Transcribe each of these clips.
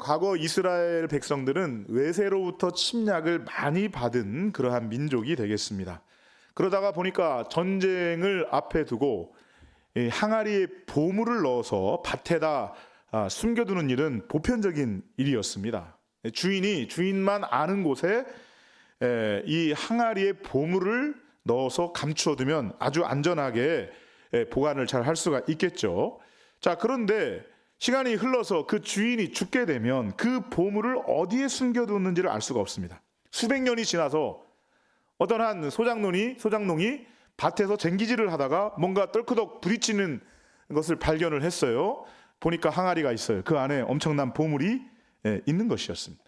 과거 이스라엘 백성들은 외세로부터 침략을 많이 받은 그러한 민족이 되겠습니다. 그러다가 보니까 전쟁을 앞에 두고 항아리에 보물을 넣어서 밭에다 숨겨두는 일은 보편적인 일이었습니다. 주인만 아는 곳에 이 항아리에 보물을 넣어서 감추어두면 아주 안전하게 보관을 잘 할 수가 있겠죠. 자, 그런데 시간이 흘러서 그 주인이 죽게 되면 그 보물을 어디에 숨겨두는지를 알 수가 없습니다. 수백 년이 지나서 어떤 한 소장농이 밭에서 쟁기질을 하다가 뭔가 떨크덕 부딪히는 것을 발견을 했어요. 보니까 항아리가 있어요. 그 안에 엄청난 보물이 있는 것이었습니다.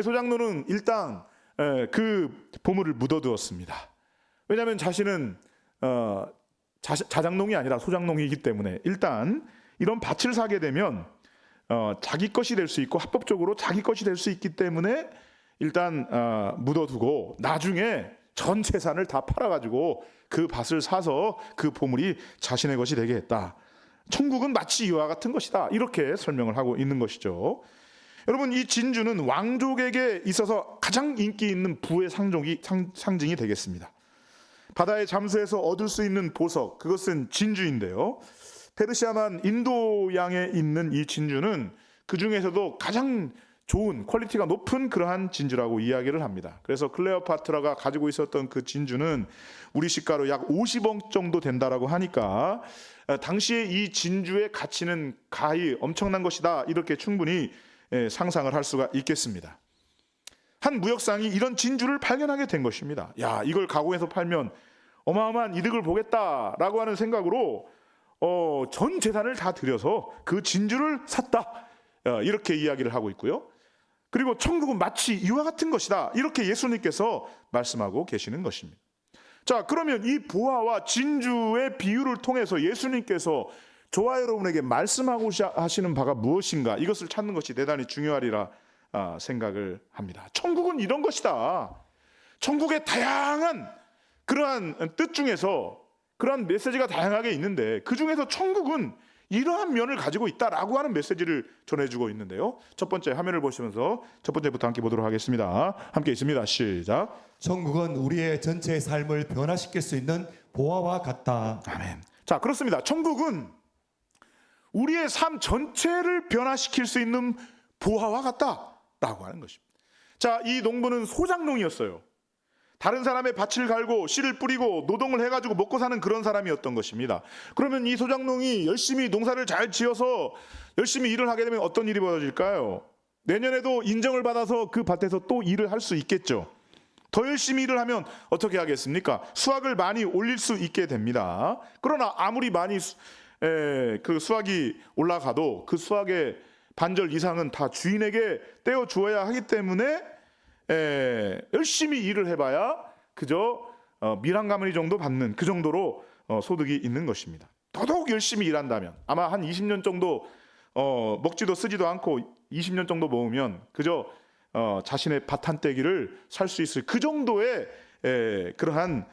소장농은 일단 그 보물을 묻어두었습니다. 왜냐하면 자신은 자장농이 아니라 소장농이기 때문에 일단 이런 밭을 사게 되면 자기 것이 될 수 있고 합법적으로 자기 것이 될 수 있기 때문에 일단 묻어두고 나중에 전 재산을 다 팔아가지고 그 밭을 사서 그 보물이 자신의 것이 되게 했다. 천국은 마치 이와 같은 것이다. 이렇게 설명을 하고 있는 것이죠. 여러분, 이 진주는 왕족에게 있어서 가장 인기 있는 부의 상징이 되겠습니다. 바다에 잠수해서 얻을 수 있는 보석, 그것은 진주인데요. 페르시아만 인도양에 있는 이 진주는 그 중에서도 가장 좋은 퀄리티가 높은 그러한 진주라고 이야기를 합니다. 그래서 클레오파트라가 가지고 있었던 그 진주는 우리 시가로 약 50억 정도 된다라고 하니까 당시에 이 진주의 가치는 가히 엄청난 것이다, 이렇게 충분히 상상을 할 수가 있겠습니다. 한 무역상이 이런 진주를 발견하게 된 것입니다. 야, 이걸 가공해서 팔면 어마어마한 이득을 보겠다라고 하는 생각으로 전 재산을 다 들여서 그 진주를 샀다, 이렇게 이야기를 하고 있고요. 그리고 천국은 마치 이와 같은 것이다, 이렇게 예수님께서 말씀하고 계시는 것입니다. 자, 그러면 이 보화와 진주의 비유를 통해서 예수님께서 저와 여러분에게 말씀하고 하시는 바가 무엇인가, 이것을 찾는 것이 대단히 중요하리라 생각을 합니다. 천국은 이런 것이다. 천국의 다양한 그러한 뜻 중에서 그러한 메시지가 다양하게 있는데 그 중에서 천국은 이러한 면을 가지고 있다라고 하는 메시지를 전해주고 있는데요. 첫 번째 화면을 보시면서 첫 번째부터 함께 보도록 하겠습니다. 함께 있습니다. 시작. 천국은 우리의 전체 삶을 변화시킬 수 있는 보화와 같다. 아멘. 자, 그렇습니다. 천국은 우리의 삶 전체를 변화시킬 수 있는 보화와 같다라고 하는 것입니다. 자, 이 농부는 소장농이었어요. 다른 사람의 밭을 갈고 씨를 뿌리고 노동을 해가지고 먹고 사는 그런 사람이었던 것입니다. 그러면 이 소장농이 열심히 농사를 잘 지어서 열심히 일을 하게 되면 어떤 일이 벌어질까요? 내년에도 인정을 받아서 그 밭에서 또 일을 할 수 있겠죠. 더 열심히 일을 하면 어떻게 하겠습니까? 수확을 많이 올릴 수 있게 됩니다. 그러나 아무리 많이 그 수확이 올라가도 그 수확의 반절 이상은 다 주인에게 떼어 주어야 하기 때문에 열심히 일을 해봐야 그저 밀한가마니 정도 받는 그 정도로 소득이 있는 것입니다. 더더욱 열심히 일한다면 아마 한 20년 정도 먹지도 쓰지도 않고 20년 정도 모으면 그저 자신의 밭 한 떼기를 살 수 있을 그 정도의 그러한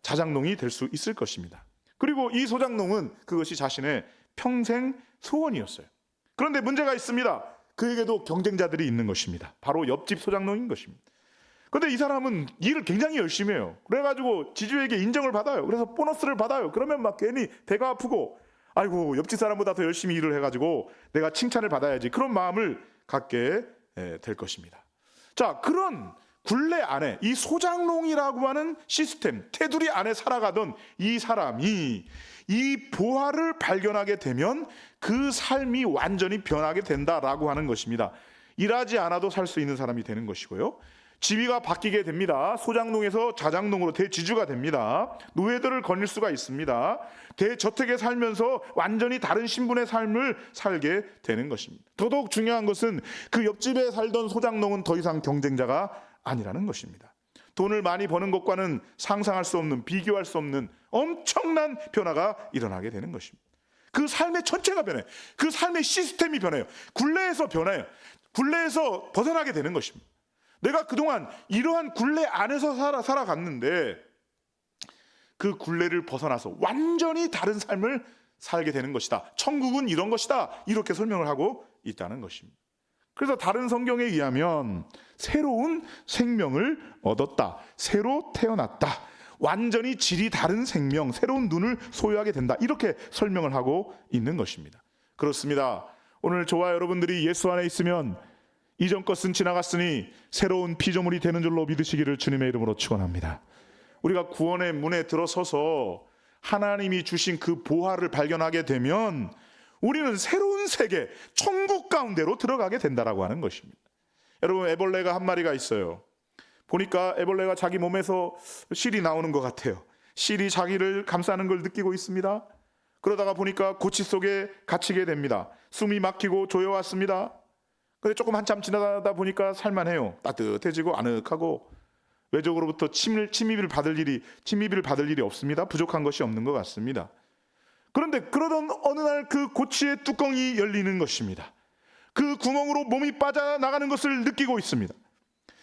자장농이 될 수 있을 것입니다. 그리고 이 소장농은 그것이 자신의 평생 소원이었어요. 그런데 문제가 있습니다. 그에게도 경쟁자들이 있는 것입니다. 바로 옆집 소장농인 것입니다. 그런데 이 사람은 일을 굉장히 열심히 해요. 그래가지고 지주에게 인정을 받아요. 그래서 보너스를 받아요. 그러면 막 괜히 배가 아프고 아이고, 옆집 사람보다 더 열심히 일을 해가지고 내가 칭찬을 받아야지, 그런 마음을 갖게 될 것입니다. 자, 그런 굴레 안에 이 소장농이라고 하는 시스템, 테두리 안에 살아가던 이 사람이 이 보화를 발견하게 되면 그 삶이 완전히 변하게 된다라고 하는 것입니다. 일하지 않아도 살 수 있는 사람이 되는 것이고요. 지위가 바뀌게 됩니다. 소장농에서 자장농으로 대지주가 됩니다. 노예들을 거닐 수가 있습니다. 대저택에 살면서 완전히 다른 신분의 삶을 살게 되는 것입니다. 더더욱 중요한 것은 그 옆집에 살던 소장농은 더 이상 경쟁자가 아니라는 것입니다. 돈을 많이 버는 것과는 상상할 수 없는, 비교할 수 없는 엄청난 변화가 일어나게 되는 것입니다. 그 삶의 전체가 변해요. 그 삶의 시스템이 변해요. 굴레에서 변해요. 굴레에서 벗어나게 되는 것입니다. 내가 그동안 이러한 굴레 안에서 살아갔는데 그 굴레를 벗어나서 완전히 다른 삶을 살게 되는 것이다. 천국은 이런 것이다. 이렇게 설명을 하고 있다는 것입니다. 그래서 다른 성경에 의하면 새로운 생명을 얻었다, 새로 태어났다, 완전히 질이 다른 생명, 새로운 눈을 소유하게 된다, 이렇게 설명을 하고 있는 것입니다. 그렇습니다. 오늘 저와 여러분들이 예수 안에 있으면 이전 것은 지나갔으니 새로운 피조물이 되는 줄로 믿으시기를 주님의 이름으로 축원합니다. 우리가 구원의 문에 들어서서 하나님이 주신 그 보화를 발견하게 되면 우리는 새로운 세계, 천국 가운데로 들어가게 된다라고 하는 것입니다. 여러분, 애벌레가 한 마리가 있어요. 보니까 애벌레가 자기 몸에서 실이 나오는 것 같아요. 실이 자기를 감싸는 걸 느끼고 있습니다. 그러다가 보니까 고치 속에 갇히게 됩니다. 숨이 막히고 조여왔습니다. 근데 조금 한참 지나다 보니까 살만해요. 따뜻해지고 아늑하고 외적으로부터 침입을 받을 일이 없습니다. 부족한 것이 없는 것 같습니다. 그런데 그러던 어느 날 그 고치의 뚜껑이 열리는 것입니다. 그 구멍으로 몸이 빠져나가는 것을 느끼고 있습니다.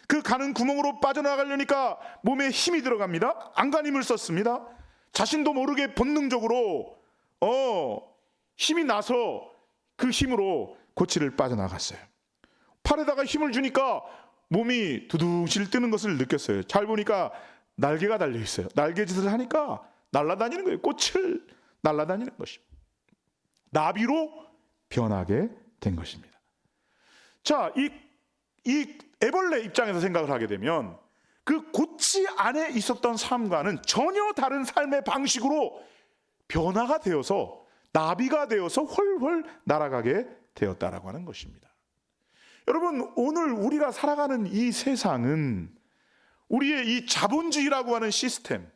그 가는 구멍으로 빠져나가려니까 몸에 힘이 들어갑니다. 안간힘을 썼습니다. 자신도 모르게 본능적으로 힘이 나서 그 힘으로 고치를 빠져나갔어요. 팔에다가 힘을 주니까 몸이 두둥실 뜨는 것을 느꼈어요. 잘 보니까 날개가 달려 있어요. 날개짓을 하니까 날아다니는 거예요. 꽃을 날아다니는 것입니다. 나비로 변하게 된 것입니다. 자, 이 애벌레 입장에서 생각을 하게 되면 그 고치 안에 있었던 삶과는 전혀 다른 삶의 방식으로 변화가 되어서 나비가 되어서 훨훨 날아가게 되었다라고 하는 것입니다. 여러분, 오늘 우리가 살아가는 이 세상은 우리의 이 자본주의라고 하는 시스템,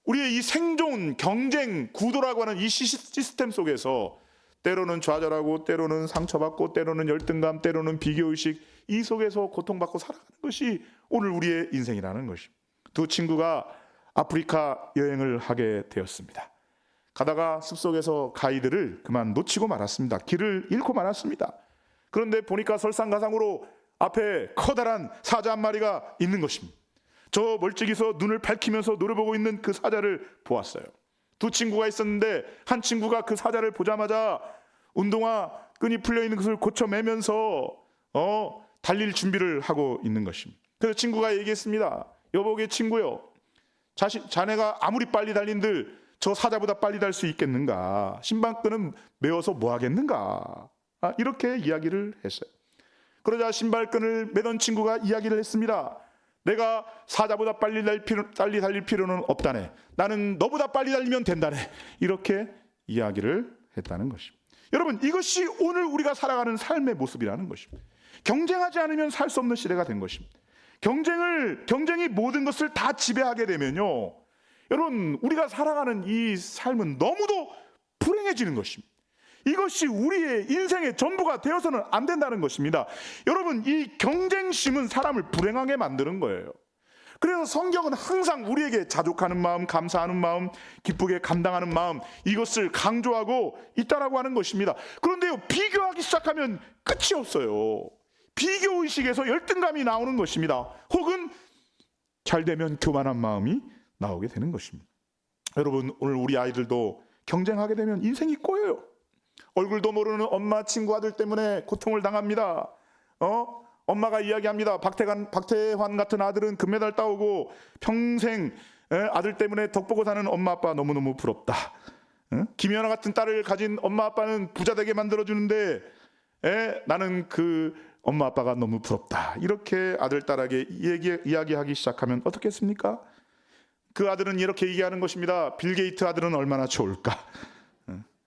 우리의 이 생존, 경쟁, 구도라고 하는 이 시스템 속에서 때로는 좌절하고 때로는 상처받고 때로는 열등감, 때로는 비교의식, 이 속에서 고통받고 살아가는 것이 오늘 우리의 인생이라는 것입니다. 두 친구가 아프리카 여행을 하게 되었습니다. 가다가 숲속에서 가이드를 그만 놓치고 말았습니다. 길을 잃고 말았습니다. 그런데 보니까 설상가상으로 앞에 커다란 사자 한 마리가 있는 것입니다. 저 멀찍이서 눈을 밝히면서 노려보고 있는 그 사자를 보았어요. 두 친구가 있었는데 한 친구가 그 사자를 보자마자 운동화 끈이 풀려 있는 것을 고쳐매면서 달릴 준비를 하고 있는 것입니다. 그래서 친구가 얘기했습니다. 여보게 친구요, 자네가 아무리 빨리 달린들 저 사자보다 빨리 달 수 있겠는가? 신발끈은 메어서 뭐 하겠는가? 이렇게 이야기를 했어요. 그러자 신발끈을 매던 친구가 이야기를 했습니다. 내가 사자보다 빨리 달릴 필요는 없다네. 나는 너보다 빨리 달리면 된다네. 이렇게 이야기를 했다는 것입니다. 여러분, 이것이 오늘 우리가 살아가는 삶의 모습이라는 것입니다. 경쟁하지 않으면 살 수 없는 시대가 된 것입니다. 경쟁이 모든 것을 다 지배하게 되면요, 여러분, 우리가 살아가는 이 삶은 너무도 불행해지는 것입니다. 이것이 우리의 인생의 전부가 되어서는 안 된다는 것입니다. 여러분, 이 경쟁심은 사람을 불행하게 만드는 거예요. 그래서 성경은 항상 우리에게 자족하는 마음, 감사하는 마음, 기쁘게 감당하는 마음, 이것을 강조하고 있다라고 하는 것입니다. 그런데요, 비교하기 시작하면 끝이 없어요. 비교의식에서 열등감이 나오는 것입니다. 혹은 잘 되면 교만한 마음이 나오게 되는 것입니다. 여러분, 오늘 우리 아이들도 경쟁하게 되면 인생이 꼬여요. 얼굴도 모르는 엄마, 친구, 아들 때문에 고통을 당합니다. 엄마가 이야기합니다. 박태환 같은 아들은 금메달 따오고 평생 아들 때문에 덕보고 사는 엄마 아빠 너무너무 부럽다. 김연아 같은 딸을 가진 엄마 아빠는 부자 되게 만들어주는데 나는 그 엄마 아빠가 너무 부럽다. 이렇게 아들 딸에게 이야기하기 시작하면 어떻겠습니까? 그 아들은 이렇게 얘기하는 것입니다. 빌 게이트 아들은 얼마나 좋을까?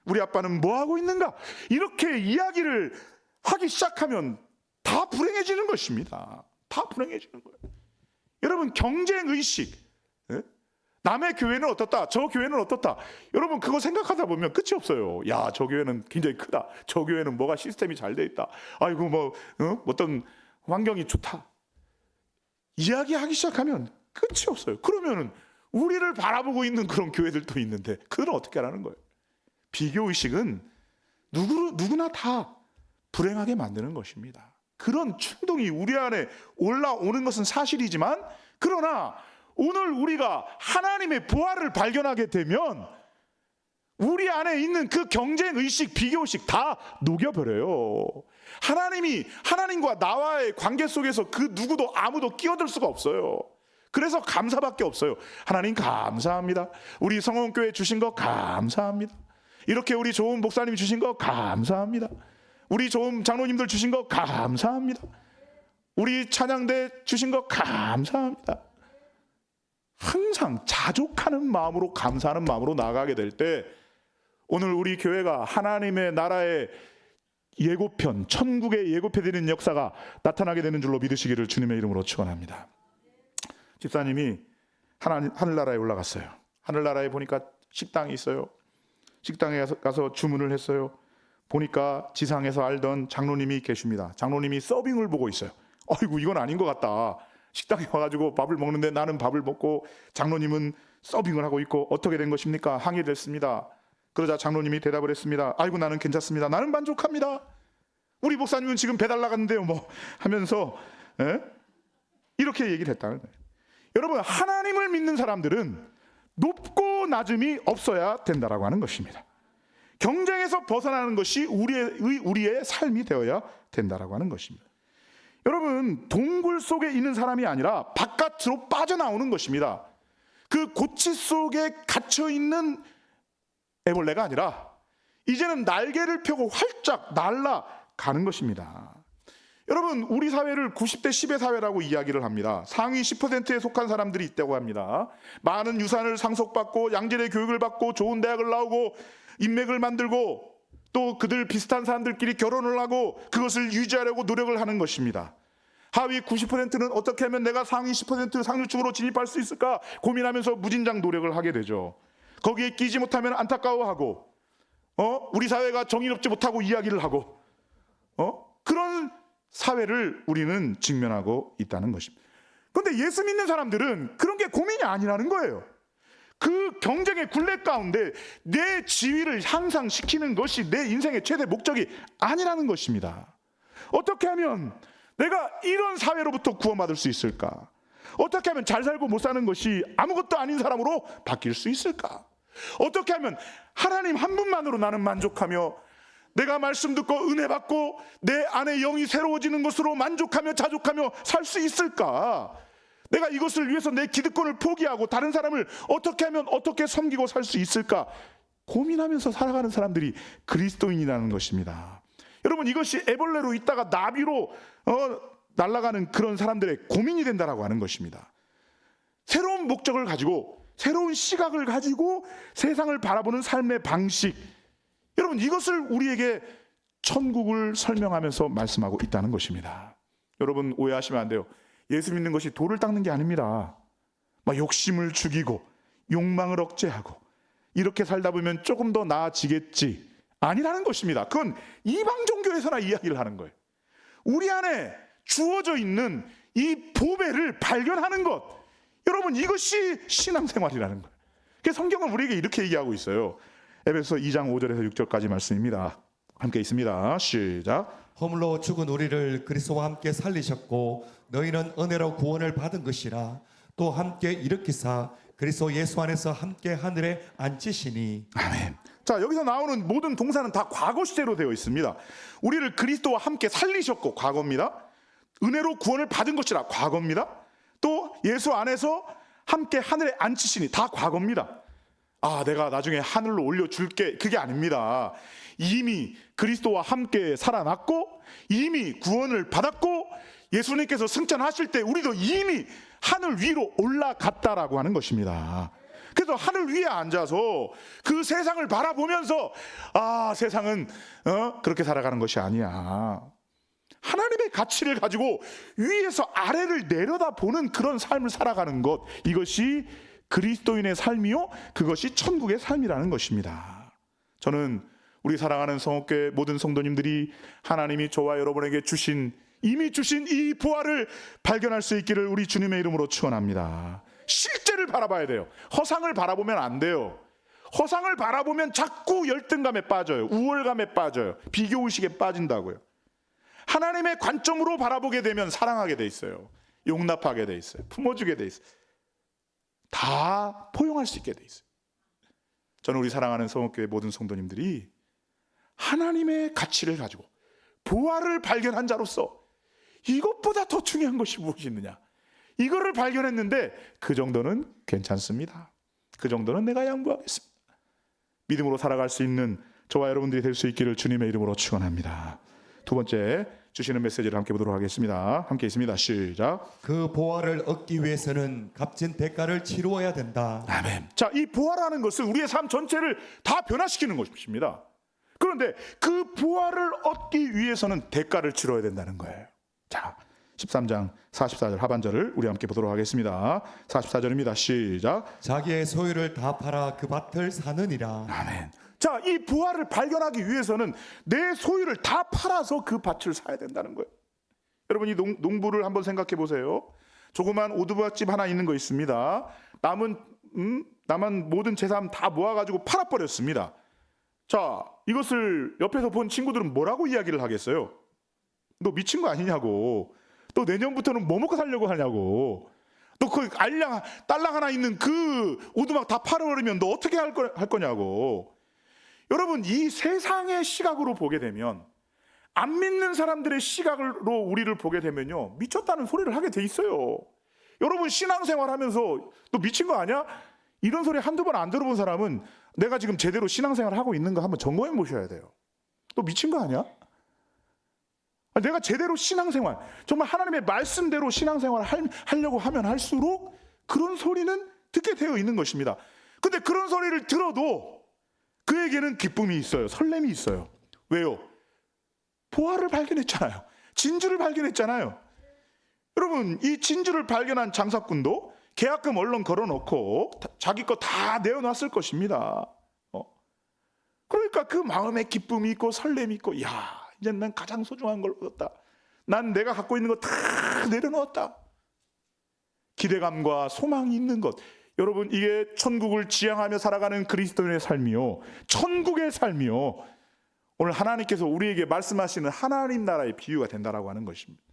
우리 아빠는 뭐 하고 있는가? 이렇게 이야기를 하기 시작하면 다 불행해지는 것입니다. 다 불행해지는 거예요. 여러분, 경쟁의식, 남의 교회는 어떻다, 저 교회는 어떻다, 여러분 그거 생각하다 보면 끝이 없어요. 야, 저 교회는 굉장히 크다, 저 교회는 뭐가 시스템이 잘 돼 있다, 아이고 어떤 환경이 좋다, 이야기하기 시작하면 끝이 없어요. 그러면은 우리를 바라보고 있는 그런 교회들도 있는데 그들은 어떻게 하라는 거예요? 비교의식은 누구나 다 불행하게 만드는 것입니다. 그런 충동이 우리 안에 올라오는 것은 사실이지만, 그러나 오늘 우리가 하나님의 보화를 발견하게 되면 우리 안에 있는 그 경쟁 의식, 비교의식 다 녹여버려요. 하나님과 나와의 관계 속에서 그 누구도 아무도 끼어들 수가 없어요. 그래서 감사밖에 없어요. 하나님 감사합니다. 우리 성원교회 주신 거 감사합니다. 이렇게 우리 좋은 목사님이 주신 거 감사합니다. 우리 좋은 장로님들 주신 거 감사합니다. 우리 찬양대 주신 거 감사합니다. 항상 자족하는 마음으로, 감사하는 마음으로 나아가게 될 때 오늘 우리 교회가 하나님의 나라의 예고편, 천국의 예고편되는 역사가 나타나게 되는 줄로 믿으시기를 주님의 이름으로 축원합니다. 집사님이 하늘나라에 올라갔어요. 하늘나라에 보니까 식당이 있어요. 식당에 가서 주문을 했어요. 보니까 지상에서 알던 장로님이 계십니다. 장로님이 서빙을 보고 있어요. 아이고, 이건 아닌 것 같다. 식당에 와가지고 밥을 먹는데 나는 밥을 먹고 장로님은 서빙을 하고 있고 어떻게 된 것입니까? 항의됐습니다. 그러자 장로님이 대답을 했습니다. 아이고, 나는 괜찮습니다. 나는 만족합니다. 우리 목사님은 지금 배달 나갔는데요 뭐 하면서 이렇게 얘기를 했다는 거예요. 여러분, 하나님을 믿는 사람들은 높고 낮음이 없어야 된다라고 하는 것입니다. 경쟁에서 벗어나는 것이 우리의 삶이 되어야 된다라고 하는 것입니다. 여러분, 동굴 속에 있는 사람이 아니라 바깥으로 빠져나오는 것입니다. 그 고치 속에 갇혀있는 애벌레가 아니라 이제는 날개를 펴고 활짝 날아가는 것입니다. 여러분, 우리 사회를 90대 10의 사회라고 이야기를 합니다. 상위 10%에 속한 사람들이 있다고 합니다. 많은 유산을 상속받고 양질의 교육을 받고 좋은 대학을 나오고 인맥을 만들고 또 그들 비슷한 사람들끼리 결혼을 하고 그것을 유지하려고 노력을 하는 것입니다. 하위 90%는 어떻게 하면 내가 상위 10% 상류층으로 진입할 수 있을까 고민하면서 무진장 노력을 하게 되죠. 거기에 끼지 못하면 안타까워하고 우리 사회가 정의롭지 못하고 이야기를 하고 그런 사회를 우리는 직면하고 있다는 것입니다. 그런데 예수 믿는 사람들은 그런 게 고민이 아니라는 거예요. 그 경쟁의 굴레 가운데 내 지위를 향상시키는 것이 내 인생의 최대 목적이 아니라는 것입니다. 어떻게 하면 내가 이런 사회로부터 구원받을 수 있을까? 어떻게 하면 잘 살고 못 사는 것이 아무것도 아닌 사람으로 바뀔 수 있을까? 어떻게 하면 하나님 한 분만으로 나는 만족하며 내가 말씀 듣고 은혜 받고 내 안의 영이 새로워지는 것으로 만족하며 자족하며 살 수 있을까? 내가 이것을 위해서 내 기득권을 포기하고 다른 사람을 어떻게 하면 어떻게 섬기고 살 수 있을까? 고민하면서 살아가는 사람들이 그리스도인이라는 것입니다. 여러분, 이것이 애벌레로 있다가 나비로 날아가는 그런 사람들의 고민이 된다라고 하는 것입니다. 새로운 목적을 가지고 새로운 시각을 가지고 세상을 바라보는 삶의 방식, 여러분, 이것을 우리에게 천국을 설명하면서 말씀하고 있다는 것입니다. 여러분, 오해하시면 안 돼요. 예수 믿는 것이 돌을 닦는 게 아닙니다. 막 욕심을 죽이고 욕망을 억제하고 이렇게 살다 보면 조금 더 나아지겠지, 아니라는 것입니다. 그건 이방 종교에서나 이야기를 하는 거예요. 우리 안에 주어져 있는 이 보배를 발견하는 것, 여러분, 이것이 신앙생활이라는 거예요. 그래서 성경은 우리에게 이렇게 얘기하고 있어요. 에베소 2장 5절에서 6절까지 말씀입니다. 함께 있습니다. 시작. 허물로 죽은 우리를 그리스도와 함께 살리셨고 너희는 은혜로 구원을 받은 것이라. 또 함께 일으키사 그리스도 예수 안에서 함께 하늘에 앉히시니. 아멘. 자, 여기서 나오는 모든 동사는 다 과거 시제로 되어 있습니다. 우리를 그리스도와 함께 살리셨고, 과거입니다. 은혜로 구원을 받은 것이라, 과거입니다. 또 예수 안에서 함께 하늘에 앉히시니, 다 과거입니다. 아, 내가 나중에 하늘로 올려줄게, 그게 아닙니다. 이미 그리스도와 함께 살아났고 이미 구원을 받았고 예수님께서 승천하실 때 우리도 이미 하늘 위로 올라갔다라고 하는 것입니다. 그래서 하늘 위에 앉아서 그 세상을 바라보면서 아, 세상은 그렇게 살아가는 것이 아니야. 하나님의 가치를 가지고 위에서 아래를 내려다보는 그런 삶을 살아가는 것, 이것이 그리스도인의 삶이요, 그것이 천국의 삶이라는 것입니다. 저는 우리 사랑하는 성옥교회 모든 성도님들이 하나님이 저와 여러분에게 이미 주신 이 부활을 발견할 수 있기를 우리 주님의 이름으로 축원합니다. 실제를 바라봐야 돼요. 허상을 바라보면 안 돼요. 허상을 바라보면 자꾸 열등감에 빠져요. 우월감에 빠져요. 비교의식에 빠진다고요. 하나님의 관점으로 바라보게 되면 사랑하게 돼 있어요. 용납하게 돼 있어요. 품어주게 돼 있어요. 다 포용할 수 있게 돼 있어요. 저는 우리 사랑하는 성목교회 모든 성도님들이 하나님의 가치를 가지고 부활을 발견한 자로서 이것보다 더 중요한 것이 무엇이 있느냐, 이거를 발견했는데 그 정도는 괜찮습니다. 그 정도는 내가 양보하겠습니다. 믿음으로 살아갈 수 있는 저와 여러분들이 될 수 있기를 주님의 이름으로 축원합니다. 두 번째 주시는 메시지를 함께 보도록 하겠습니다. 함께 있습니다. 시작. 그 보화를 얻기 위해서는 값진 대가를 치루어야 된다. 아멘. 자, 이 부활하는 것은 우리의 삶 전체를 다 변화시키는 것입니다. 그런데 그 부활을 얻기 위해서는 대가를 치러야 된다는 거예요. 자, 13장 44절 하반절을 우리 함께 보도록 하겠습니다. 44절입니다. 시작. 자기의 소유를 다 팔아 그 밭을 사느니라. 아멘. 자, 이 부활을 발견하기 위해서는 내 소유를 다 팔아서 그 밭을 사야 된다는 거예요. 여러분, 이 농부를 한번 생각해 보세요. 조그만 오두막집 하나 있는 거 있습니다. 남은 모든 재산 다 모아가지고 팔아버렸습니다. 자, 이것을 옆에서 본 친구들은 뭐라고 이야기를 하겠어요? 너 미친 거 아니냐고. 또 내년부터는 뭐 먹고 살려고 하냐고. 너 그 알량 딸랑 하나 있는 그 오두막 다 팔아버리면 너 어떻게 할 거냐고. 여러분, 이 세상의 시각으로 보게 되면, 안 믿는 사람들의 시각으로 우리를 보게 되면요, 미쳤다는 소리를 하게 돼 있어요. 여러분, 신앙생활 하면서 너 미친 거 아니야? 이런 소리 한두 번 안 들어본 사람은 내가 지금 제대로 신앙생활을 하고 있는 거 한번 점검해 보셔야 돼요. 너 미친 거 아니야? 내가 제대로 신앙생활, 정말 하나님의 말씀대로 신앙생활을 하려고 하면 할수록 그런 소리는 듣게 되어 있는 것입니다. 근데 그런 소리를 들어도 그에게는 기쁨이 있어요. 설렘이 있어요. 왜요? 보화를 발견했잖아요. 진주를 발견했잖아요. 여러분, 이 진주를 발견한 장사꾼도 계약금 얼른 걸어놓고 자기 거 다 내어놨을 것입니다. 그러니까 그 마음에 기쁨이 있고 설렘이 있고, 야, 이제 난 가장 소중한 걸 얻었다. 난 내가 갖고 있는 거 다 내려놓았다. 기대감과 소망이 있는 것. 여러분, 이게 천국을 지향하며 살아가는 그리스도인의 삶이요, 천국의 삶이요, 오늘 하나님께서 우리에게 말씀하시는 하나님 나라의 비유가 된다라고 하는 것입니다.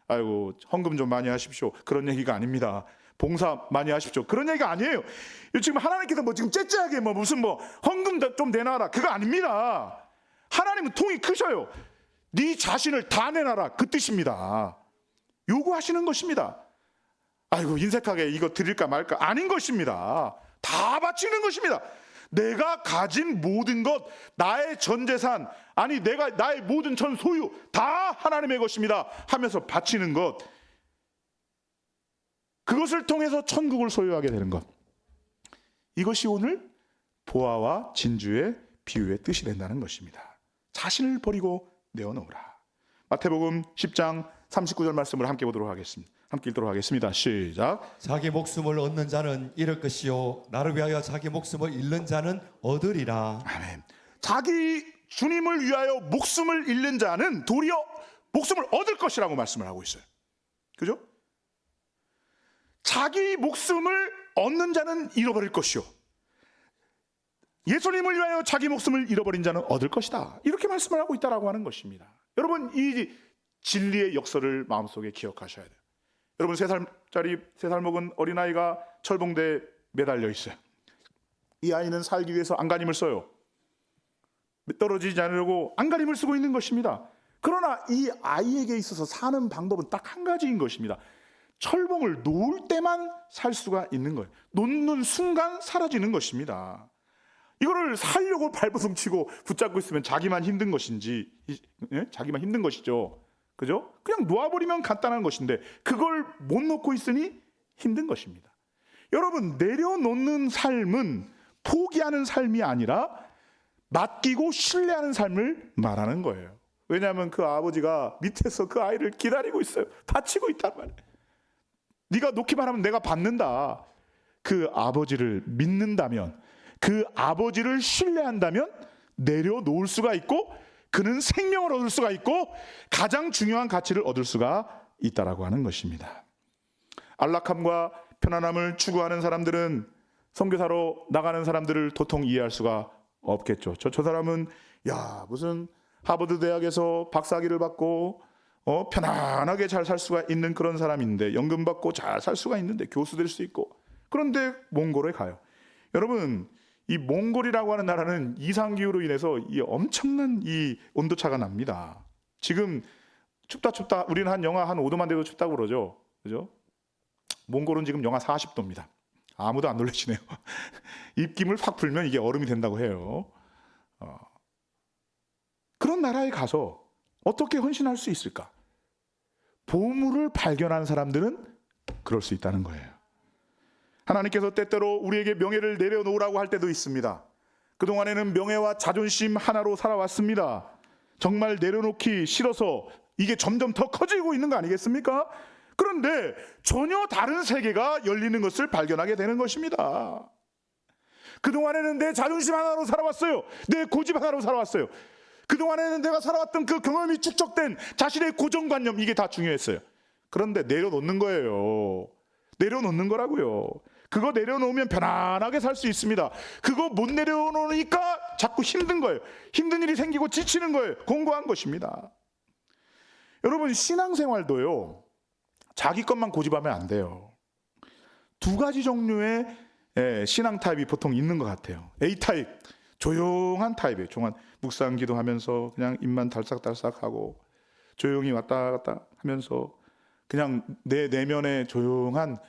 아이고, 헌금 좀 많이 하십시오, 그런 얘기가 아닙니다. 봉사 많이 하십시오, 그런 얘기가 아니에요. 지금 하나님께서 지금 째째하게 무슨 헌금 좀 내놔라, 그거 아닙니다. 하나님은 통이 크셔요. 네 자신을 다 내놔라, 그 뜻입니다. 요구하시는 것입니다. 아이고, 인색하게 이거 드릴까 말까, 아닌 것입니다. 다 바치는 것입니다. 내가 가진 모든 것, 나의 전 재산, 아니 나의 모든 전 소유 다 하나님의 것입니다 하면서 바치는 것, 그것을 통해서 천국을 소유하게 되는 것, 이것이 오늘 보화와 진주의 비유의 뜻이 된다는 것입니다. 자신을 버리고 내어놓으라. 마태복음 10장 39절 말씀을 함께 보도록 하겠습니다. 함께 읽도록 하겠습니다. 시작. 자기 목숨을 얻는 자는 잃을 것이요 나를 위하여 자기 목숨을 잃는 자는 얻으리라. 아멘. 자기 주님을 위하여 목숨을 잃는 자는 도리어 목숨을 얻을 것이라고 말씀을 하고 있어요. 그죠? 자기 목숨을 얻는 자는 잃어버릴 것이요, 예수님을 위하여 자기 목숨을 잃어버린 자는 얻을 것이다, 이렇게 말씀을 하고 있다라고 하는 것입니다. 여러분, 이 진리의 역설을 마음속에 기억하셔야 돼요. 여러분, 3살 먹은 어린아이가 철봉대에 매달려 있어요. 이 아이는 살기 위해서 안간힘을 써요. 떨어지지 않으려고 안간힘을 쓰고 있는 것입니다. 그러나 이 아이에게 있어서 사는 방법은 딱 한 가지인 것입니다. 철봉을 놓을 때만 살 수가 있는 거예요. 놓는 순간 사라지는 것입니다. 이거를 살려고 발버둥 치고 붙잡고 있으면 자기만 힘든 것인지, 자기만 힘든 것이죠. 그죠? 그냥 놓아버리면 간단한 것인데 그걸 못 놓고 있으니 힘든 것입니다. 여러분, 내려놓는 삶은 포기하는 삶이 아니라 맡기고 신뢰하는 삶을 말하는 거예요. 왜냐하면 그 아버지가 밑에서 그 아이를 기다리고 있어요. 다치고 있단 말이에요. 네가 놓기만 하면 내가 받는다. 그 아버지를 믿는다면, 그 아버지를 신뢰한다면 내려놓을 수가 있고, 그는 생명을 얻을 수가 있고 가장 중요한 가치를 얻을 수가 있다라고 하는 것입니다. 안락함과 편안함을 추구하는 사람들은 선교사로 나가는 사람들을 도통 이해할 수가 없겠죠. 저 사람은 무슨 하버드 대학에서 박사학위를 받고 편안하게 잘 살 수가 있는 그런 사람인데, 연금 받고 잘 살 수가 있는데, 교수 될 수 있고, 그런데 몽골에 가요. 여러분, 이 몽골이라고 하는 나라는 이상 기후로 인해서 이 엄청난 이 온도차가 납니다. 지금 춥다 우리는 한 영하 한 5도만 돼도 춥다고 그러죠. 그죠? 몽골은 지금 영하 40도입니다. 아무도 안 놀라시네요. 입김을 확 불면 이게 얼음이 된다고 해요. 그런 나라에 가서 어떻게 헌신할 수 있을까? 보물을 발견한 사람들은 그럴 수 있다는 거예요. 하나님께서 때때로 우리에게 명예를 내려놓으라고 할 때도 있습니다. 그동안에는 명예와 자존심 하나로 살아왔습니다. 정말 내려놓기 싫어서 이게 점점 더 커지고 있는 거 아니겠습니까? 그런데 전혀 다른 세계가 열리는 것을 발견하게 되는 것입니다. 그동안에는 내 자존심 하나로 살아왔어요. 내 고집 하나로 살아왔어요. 그동안에는 내가 살아왔던 그 경험이 축적된 자신의 고정관념, 이게 다 중요했어요. 그런데 내려놓는 거예요. 내려놓는 거라고요. 그거 내려놓으면 편안하게 살 수 있습니다. 그거 못 내려놓으니까 자꾸 힘든 거예요. 힘든 일이 생기고 지치는 거예요. 공고한 것입니다. 여러분, 신앙생활도요, 자기 것만 고집하면 안 돼요. 두 가지 종류의 신앙 타입이 보통 있는 것 같아요. A 타입, 조용한 타입이에요. 조용한 묵상 기도하면서 그냥 입만 달싹달싹하고 조용히 왔다 갔다 하면서 그냥 내 내면의 조용한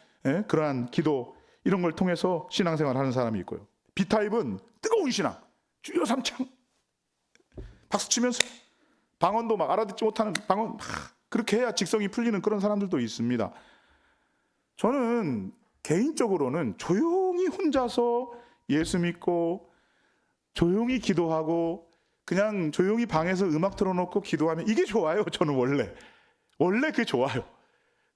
그러한 기도, 이런 걸 통해서 신앙생활 하는 사람이 있고요. B 타입은 뜨거운 신앙, 주여 삼창 박수치면서 방언도 막 알아듣지 못하는 방언 막 그렇게 해야 직성이 풀리는 그런 사람들도 있습니다. 저는 개인적으로는 조용히 혼자서 예수 믿고 조용히 기도하고 그냥 조용히 방에서 음악 틀어놓고 기도하면 이게 좋아요. 저는 원래 그게 좋아요.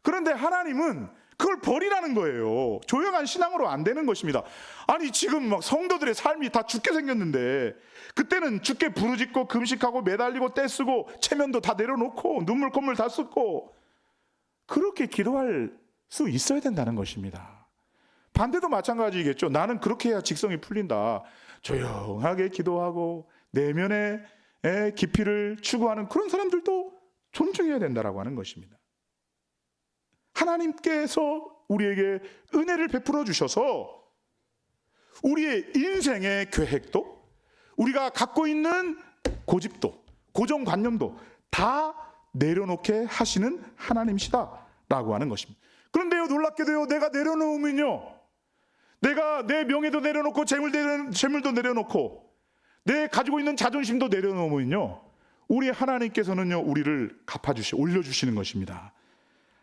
그런데 하나님은 그걸 버리라는 거예요. 조용한 신앙으로 안 되는 것입니다. 아니, 지금 막 성도들의 삶이 다 죽게 생겼는데 그때는 죽게 부르짖고 금식하고 매달리고 떼쓰고 체면도 다 내려놓고 눈물 콧물 다 쏟고 그렇게 기도할 수 있어야 된다는 것입니다. 반대도 마찬가지겠죠. 나는 그렇게 해야 직성이 풀린다. 조용하게 기도하고 내면의 깊이를 추구하는 그런 사람들도 존중해야 된다라고 하는 것입니다. 하나님께서 우리에게 은혜를 베풀어 주셔서 우리의 인생의 계획도, 우리가 갖고 있는 고집도, 고정관념도 다 내려놓게 하시는 하나님이시다라고 하는 것입니다. 그런데요, 놀랍게도요, 내가 내려놓으면요, 내가 내 명예도 내려놓고 재물도 내려놓고 내 가지고 있는 자존심도 내려놓으면요, 우리 하나님께서는요, 우리를 올려주시는 것입니다.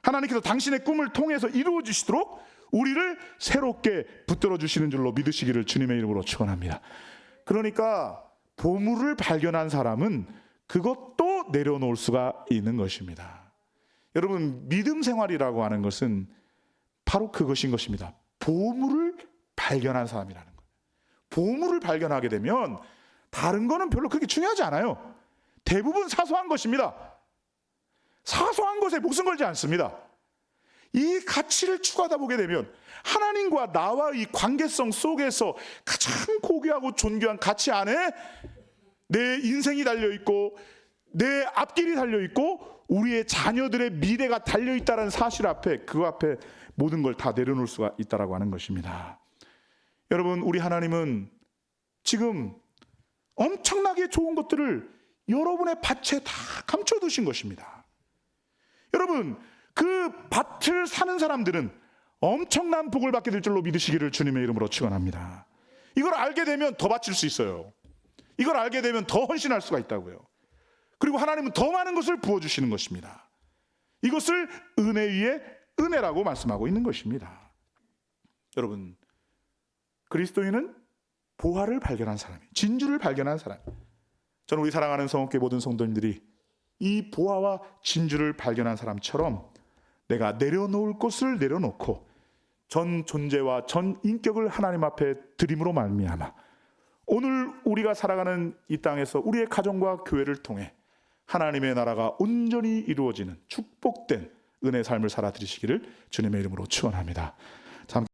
하나님께서 당신의 꿈을 통해서 이루어 주시도록 우리를 새롭게 붙들어 주시는 줄로 믿으시기를 주님의 이름으로 축원합니다. 그러니까 보물을 발견한 사람은 그것도 내려놓을 수가 있는 것입니다. 여러분, 믿음 생활이라고 하는 것은 바로 그것인 것입니다. 보물을 발견한 사람이라는 거예요. 보물을 발견하게 되면 다른 거는 별로 그렇게 중요하지 않아요. 대부분 사소한 것입니다. 사소한 것에 목숨 걸지 않습니다. 이 가치를 추구하다 보게 되면 하나님과 나와의 관계성 속에서 가장 고귀하고 존귀한 가치 안에 내 인생이 달려있고 내 앞길이 달려있고 우리의 자녀들의 미래가 달려있다는 사실 앞에, 그 앞에 모든 걸 다 내려놓을 수가 있다라고 하는 것입니다. 여러분, 우리 하나님은 지금 엄청나게 좋은 것들을 여러분의 밭에 다 감춰두신 것입니다. 여러분, 그 밭을 사는 사람들은 엄청난 복을 받게 될 줄로 믿으시기를 주님의 이름으로 축원합니다. 이걸 알게 되면 더 바칠 수 있어요. 이걸 알게 되면 더 헌신할 수가 있다고요. 그리고 하나님은 더 많은 것을 부어주시는 것입니다. 이것을 은혜 위에 은혜라고 말씀하고 있는 것입니다. 여러분, 그리스도인은 보화를 발견한 사람이에요. 진주를 발견한 사람. 저는 우리 사랑하는 성업계 모든 성도님들이 이 보화와 진주를 발견한 사람처럼 내가 내려놓을 것을 내려놓고 전 존재와 전 인격을 하나님 앞에 드림으로 말미암아 오늘 우리가 살아가는 이 땅에서 우리의 가정과 교회를 통해 하나님의 나라가 온전히 이루어지는 축복된 은혜의 삶을 살아드리시기를 주님의 이름으로 축원합니다.